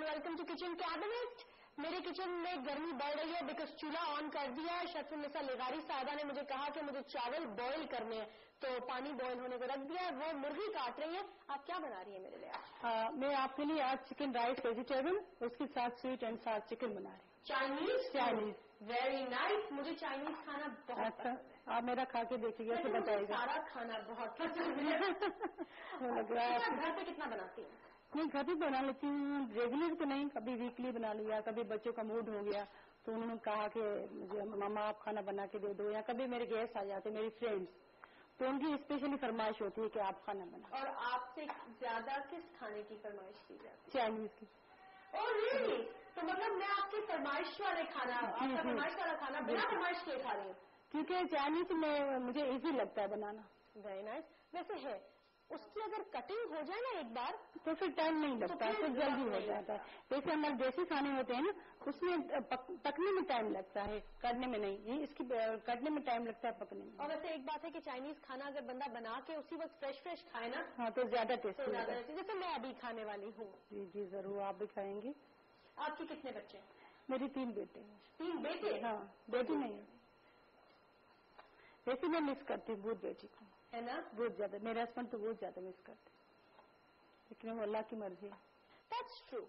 Welcome to kitchen cabinet. मेरे kitchen में गर्मी बढ़ रही है बिकॉज चूल्हा ऑन कर दिया है। शर्फुन्निसा लिगारी साहबा ने मुझे कहा कि मुझे चावल बॉईल करने हैं, तो पानी बॉईल होने को रख दिया है। वो मुर्गी काट रही है। आप क्या बना रही है मेरे लिए आज? मैं आपके लिए आज चिकन राइस वेजिटेबल, उसके साथ स्वीट एंड साथ चिकन बना रही हूँ। Chinese very nice. मुझे चाइनीज खाना बहुत पसंद है। आप मेरा खा के देखिएगा तो बताइएगा। सारा खाना बहुत पसंद है। घर पे कितना बनाती हूँ? नहीं, घर पे बना लेती हूँ, रेगुलर तो नहीं, कभी वीकली बना लिया, कभी बच्चों का मूड हो गया तो उन्होंने कहा कि मुझे मामा आप खाना बना के दे दो, या कभी मेरे गेस्ट आ जाते मेरी फ्रेंड्स, तो उनकी स्पेशली फरमाइश होती है कि आप खाना बना। और आपसे ज्यादा किस खाने की फरमाइश की जाती है? चाइनीज की। Oh really? तो मतलब मैं आपकी फरमाइश वाले खाना, आपका फरमाइश वाला खाना बिना फरमाइश के खा रही हूँ, क्योंकि चाइनीज में मुझे इजी लगता है बनाना। Very nice. वैसे है उसकी अगर कटिंग हो जाए ना एक बार तो फिर टाइम नहीं लगता, तो जल्दी हो जाता है। जैसे हमारे देसी खाने होते हैं ना, उसमें पकने में टाइम लगता है, करने में नहीं। ये इसकी कटने में टाइम लगता है, पकने में। और वैसे एक बात है कि चाइनीज खाना अगर बंदा बना के उसी वक्त फ्रेश फ्रेश खाए ना, हाँ, तो ज्यादा टेस्टी होता है। जैसे मैं अभी खाने वाली हूँ। जी जी जरूर, आप भी खाएंगी। आपके कितने बच्चे हैं? मेरी 3 बेटे हैं। 3 बेटे? हाँ, बेटी नहीं है। वैसे मैं मिस करती हूँ बहुत बेटी को, है ना? बहुत ज्यादा। मेरे हस्बैंड तो बहुत ज्यादा मिस करते हैं, लेकिन वो अल्लाह की मर्जी है। That's true.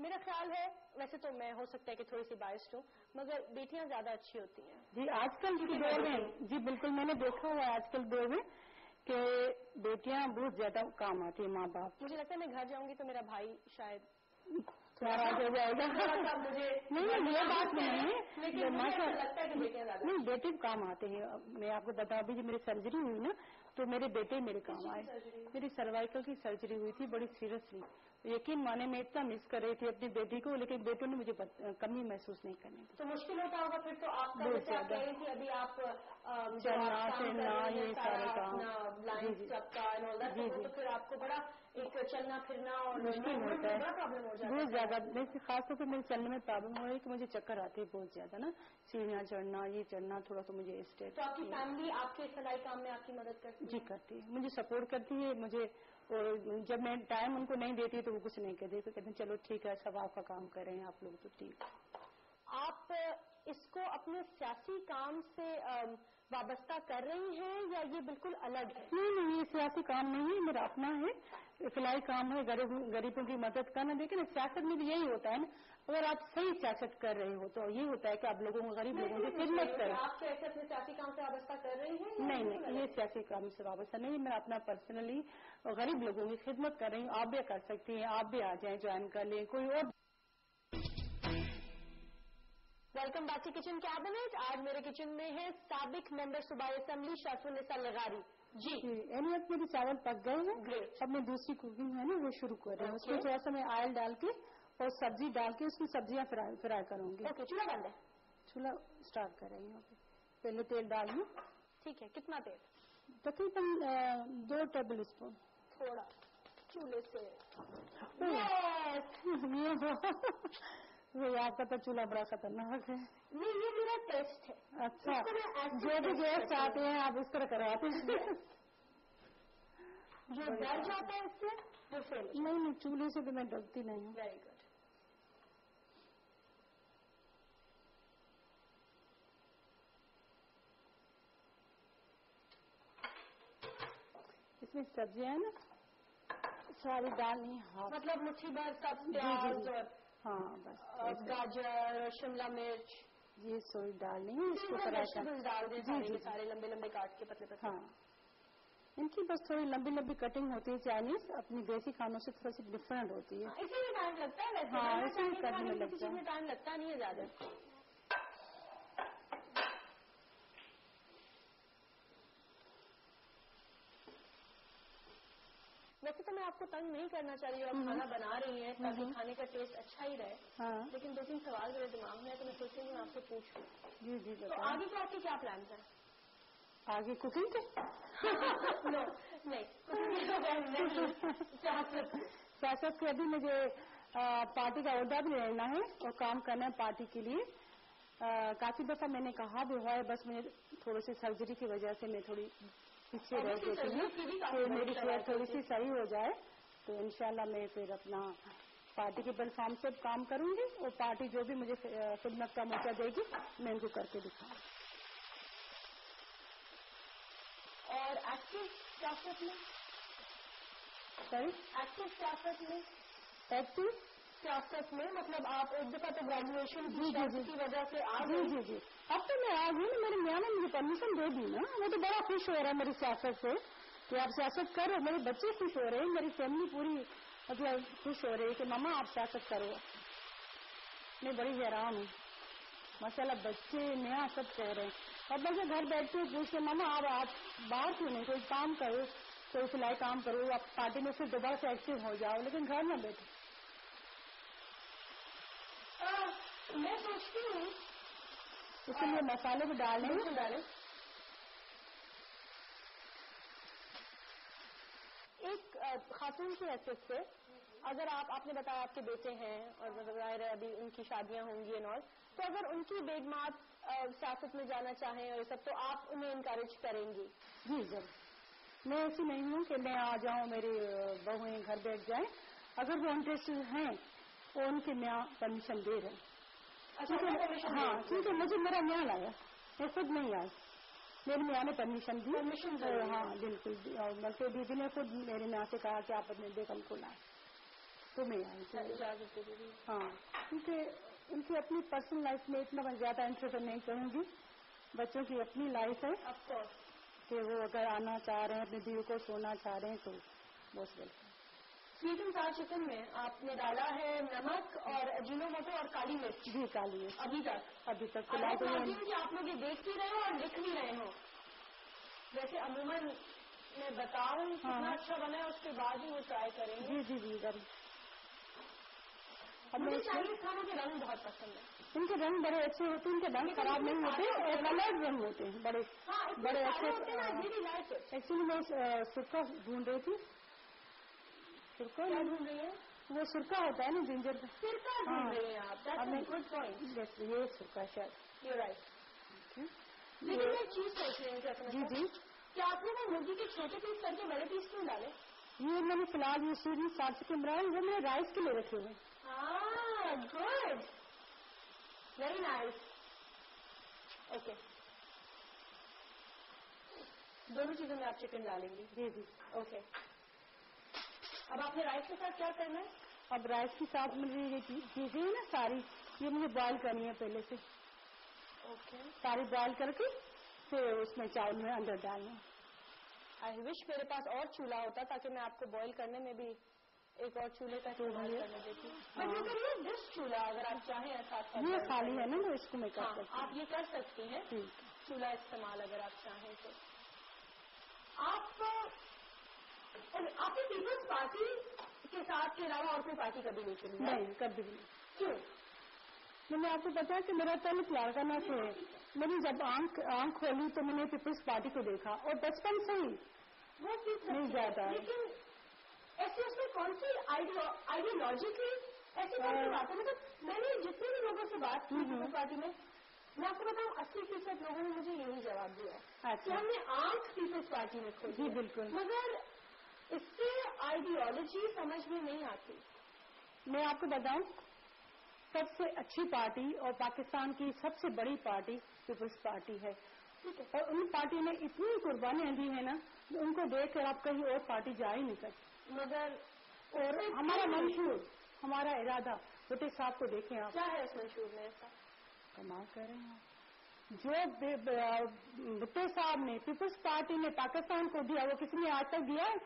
मेरा ख्याल है, वैसे तो मैं हो सकता है कि थोड़ी सी बायस्ड हूँ, मगर बेटियां ज्यादा अच्छी होती हैं। जी, आजकल के दौर में, जी बिल्कुल, मैंने देखा हुआ है आजकल दौर में कि बेटियां बहुत ज्यादा काम आती है माँ बाप। मुझे लगता है मैं घर जाऊंगी तो मेरा भाई शायद नाराज हो जाएगा। मुझे नहीं, ये बात नहीं है, लेकिन मुझे ऐसा लगता है कि बेटियां ज्यादा नहीं, बेटे काम आते हैं। मैं आपको बता अभी जब मेरी सर्जरी हुई ना, तो मेरे बेटे मेरे काम आए। मेरी सर्वाइकल की सर्जरी हुई थी बड़ी सीरियसली। यकीन माने मैं इतना मिस कर रही थी अपनी बेटी को, लेकिन बेटों ने मुझे कमी महसूस नहीं करने दी। तो मुश्किल होता होगा फिर तो आपका, जैसे आप कह रही थी अभी आप चलना फिरना ये सारे काम, तो फिर आपको बड़ा एक चलना फिरना और मुश्किल होता है, बड़ा प्रॉब्लम हो जाता है बहुत ज्यादा। वैसे खासतौर पर मेरे चलने में प्रॉब्लम हो रही है कि मुझे चक्कर आते हैं बहुत ज्यादा ना, सीढ़ियाँ चढ़ना ये चढ़ना, थोड़ा सा मुझे स्टेट। तो आपकी फैमिली आपके सिलाई काम में आपकी मदद करती है? जी करती है, मुझे सपोर्ट करती है मुझे। और जब मैं टाइम उनको नहीं देती तो वो कुछ नहीं कहते, तो कहते हैं चलो ठीक है, सब आपका काम कर रहे हैं आप लोग, तो ठीक है। आप इसको अपने सियासी काम से वाबस्ता कर रही हैं या ये बिल्कुल अलग है? नहीं नहीं, ये सियासी काम नहीं है, मेरा अपना है, सिलाई काम है, गरीबों की मदद करना। देखिए ना, सियासत में भी यही होता है ना, अगर आप सही सियासत कर रहे हो तो ये होता है कि आप लोगों को, गरीब लोगों की खिदमत करें। आप कैसे अपने सियासी काम से वाबस्ता कर रही हैं? नहीं नहीं, ये सियासी काम से वाबस्ता नहीं है, मैं अपना पर्सनली गरीब लोगों की खिदमत कर रही हूँ। आप भी कर सकती हैं, आप भी आ जाएं, ज्वाइन कर लें कोई और। Welcome back to kitchen cabinet. आज मेरे किचन में है साबिक मेंबर सूबाई असेंबली शर्फुन्निसा लिगारी जी। एनीवेज मेरे चावल पक गए हैं, अब मैं दूसरी कुकिंग है ना वो शुरू कर रही हूँ। उसमें थोड़ा सा मैं ऑयल डाल के और सब्जी डाल के उसकी सब्जियां फ्राई करूंगी। ओके, चूल्हा बंद है? चूल्हा स्टार्ट कर रही हूँ। पहले तेल डाल लूँ। ठीक है, कितना तेल? तकरीबन 2 टेबल स्पून। थोड़ा चूल्हे से ये आपका तो चूल्हा बड़ा खतरनाक है। नहीं, ये मेरा टेस्ट है। अच्छा, जो भी गेस्ट आते हैं आप इस तरह करवाते हैं। जो डर जाता है इससे वो फेल। नहीं, चूल्हे से तो मैं डरती नहीं हूँ। Very good. इसमें सब्जियां है ना सारी डालनी है, हाँ, मतलब मुट्ठी भर सब प्याज और हाँ बस गाजर शिमला मिर्च ये सोई डालनी है, इसको वेजिटेबल्स डाल दें सारे सारे लंबे लंबे काट के पतले पतले। हाँ, इनकी बस थोड़ी लंबी लंबी कटिंग होती है। चाइनीज अपनी देसी खानों से थोड़ी सी डिफरेंट होती है। इसीलिए टाइम लगता है वैसे। हाँ, इसीलिए करने में लगता है। टाइम लगता नहीं है ज्यादा। वैसे तो मैं आपको तंग नहीं करना चाह रही हूँ, आप खाना बना रही हैं ताकि खाने का टेस्ट अच्छा ही रहे। हाँ, लेकिन 2-3 सवाल मेरे दिमाग में है तो मैं सोच रही हूँ आपसे पूछूं। जी जी तो आगे के आपके क्या प्लान हैं? आगे कुकिंग के? नो नहीं, सियासत के अभी मुझे पार्टी का ओहदा भी लेना है और काम करना है पार्टी के लिए। काफी दफा मैंने कहा भी हुआ है, बस मेरे थोड़ी सी सर्जरी की वजह से मैं थोड़ी पीछे रह जाती हूँ, तो मेरी सेहत थोड़ी सी सही हो जाए तो इंशाल्लाह मैं फिर अपना पार्टी के प्लेटफॉर्म से काम करूंगी और पार्टी जो भी मुझे खिदमत का मौका देगी मैं इनको करके दिखाऊंगी। और एक्टिव सियासत में, सॉरी एक्टिव सियासत में, एक्टिव सियासत में मतलब आप एक दफा तो ग्रेजुएशन की वजह से आ जी गई। जी जी अब तो मैं आ गई ना, मेरे मियाँ ने मुझे परमिशन दे दी ना, वो तो बड़ा खुश हो रहा है मेरी सियासत से कि आप सियासत करो। मेरे बच्चे खुश हो रहे हैं, मेरी फैमिली पूरी मतलब खुश हो रही है कि मामा आप सियासत करो। मैं बड़ी हैरान हूँ माशाल्लाह, बच्चे मियाँ सब कह रहे हैं। अब मैं घर बैठते हुए पूछते मामा आप बाहर क्यों नहीं, कोई काम करो, कोई सिलाई काम करो, आप पार्टी में फिर दोबारा से एक्टिव हो जाओ, लेकिन घर में बैठो। मैं सोचती हूँ इसलिए मसाले भी डालें। एक खातून की हैसियत से अगर आपने बताया आपके बेटे हैं और जाहिर है अभी उनकी शादियां होंगी एंड ऑल, तो अगर उनकी बेगमात सियासत में जाना चाहें और ये सब, तो आप उन्हें इनकरेज करेंगी? जी जरूर, मैं ऐसी नहीं हूँ कि मैं आ जाऊँ मेरी बहुएं घर बैठ जाए। अगर वो इंटरेस्टेड हैं तो उनके मियाँ परमिशन दे रहे हैं। हाँ, क्योंकि मुझे मेरा मियाँ लाया, मैं खुद नहीं आई, मेरे मियाँ ने परमिशन दी। हाँ बिल्कुल, बल्कि दीदी ने खुद मेरे मियाँ से कहा कि आप अपने बेगम को लाए, तो मैं आई इजाजत दे दी। हाँ, क्योंकि उनकी अपनी पर्सनल लाइफ में इतना ज्यादा इंटरेस्ट नहीं करूँगी, बच्चों की अपनी लाइफ है कि वो अगर आना चाह रहे हैं, अपनी बीवी को सोना चाह रहे हैं तो बहुत वेलकम। स्वीट एंड साउर चिकन में आपने डाला है नमक और अजीनोमोटो और काली मिर्च। जी काली मिर्च। अभी तक फिलहाल तो कि आप लोग ये देख भी रहे हो और लिख भी रहे हो। वैसे अमूमन मैं बताऊं कितना अच्छा बना है उसके बाद ही वो ट्राई करेंगे। जी जी जी जरूर। मुझे चाइनीज खानों के रंग बहुत पसंद है। इनके रंग बड़े अच्छे होते हैं, इनके रंग खराब नहीं होते और कलर्ड रंग होते हैं, बड़े अच्छे होते हैं। एक्चुअली मैं सुरखा ढूंढ रही थी। सुरखा ढूंढ रही है? वो सुरखा होता है ना जिंजर का। सिरका ढूंढ रही हैं आप? That's a good point. ये सुरखा शायद। You right. लेकिन मैं एक चीज सोच रही हूँ जी जी, क्या आपने वो मुर्गी के छोटे पीस करके बड़े पीस क्यों डाले? ये मैंने फिलहाल ये सूजी साफ चिकन बनाया, वो मैंने राइस के लिए रखे हुए। Good, very nice. ओके, दोनों चीजों में आप चिकन डालेंगे? जी जी। ओके, अब आपने राइस के साथ क्या करना है? अब राइस के साथ मुझे ये चीजें है ना सारी, ये मुझे बॉईल करनी है पहले से। ओके, सारी बॉईल करके फिर उसमें चावल में अंदर डालना। आई विश मेरे पास और चूल्हा होता ताकि मैं आपको बॉईल करने में भी एक और चूल्हे का इस्तेमाल करने देती। बट यू करिए दिस चूल्हा अगर आप चाहें ऐसा। ये खाली है ना, तो इसको मैं कर सकती हूँ। आप ये कर सकती हैं चूल्हा इस्तेमाल अगर आप चाहें तो। आपने पीपल्स पार्टी के साथ के अलावा और कोई पार्टी कभी नहीं चुनी? नहीं, कभी नहीं। क्यों? मैंने आपको बताया कि मेरा ताल्लुक लाड़काना से है। मैंने जब आंख खोली तो मैंने पीपल्स पार्टी को देखा और बचपन से ही वो नहीं जाता है। लेकिन ऐसे उसमें कौन सी आइडियोलॉजी थी, ऐसी कौन सी बात है? मतलब मैंने जितने भी लोगों से बात की पीपल्स पार्टी में, मैं आपको बताऊं 80% लोगों ने मुझे यही जवाब दिया कि हमने आंख पीपल्स पार्टी में खोली। जी बिल्कुल, मगर इससे आइडियोलॉजी समझ में नहीं आती। मैं आपको बताऊं, सबसे अच्छी पार्टी और पाकिस्तान की सबसे बड़ी पार्टी पीपल्स पार्टी है, ठीक है। और उन पार्टी ने इतनी कुर्बानियां दी है ना, उनको देख कर आप कहीं और पार्टी जा ही नहीं सकते। मगर और हमारा मंशूर, हमारा इरादा, भुट्टो साहब को देखें आप, क्या है उस मंशूर में ऐसा? कमाल कर रहे हैं जो भुट्टो साहब ने पीपल्स पार्टी ने पाकिस्तान को दिया, वो किसी ने आज तक दिया है?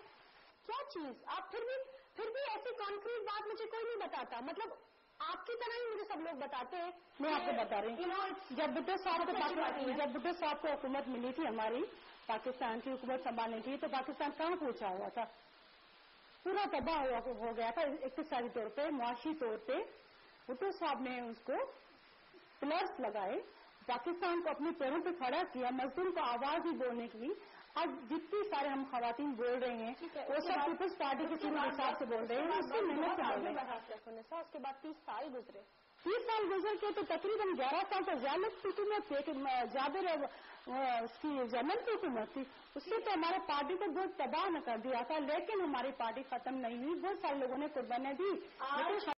क्या चीज? आप फिर भी ऐसी कॉन्क्रीट बात मुझे कोई नहीं बताता। मतलब आपकी तरह ही मुझे सब लोग बताते हैं। मैं आपको बता रही हूँ, जब भुट्टो साहब को हुकूमत मिली थी, हमारी पाकिस्तान की हुकूमत संभालने की, तो पाकिस्तान कहाँ पहुंचा हुआ था? पूरा तबाह हो गया था इक़्तिसादी तौर पे, मुआशी तौर पे। भुट्टो साहब ने उसको पिलर्स लगाए, पाकिस्तान को अपने पैरों पे खड़ा किया, मजदूर को आवाज ही बोलने की। आज जितनी सारे हम खवातीन बोल रहे हैं वो सब पीपल्स पार्टी के शुरू हिसाब से बोल रहे हैं, उसकी मेहनत से बोल रहे हैं। उसके बाद 30 साल गुजरे, 30 साल गुजर के तो तकरीबन 11 साल तो ज़ियालत की हुकूमत थी कि जाबिर उसकी जर्नल की हुकूमत थी, उससे तो हमारे पार्टी को बहुत तबाह न कर दिया था। लेकिन हमारी पार्टी खत्म नहीं हुई, बहुत सारे लोगों ने कुर्बानियां दी।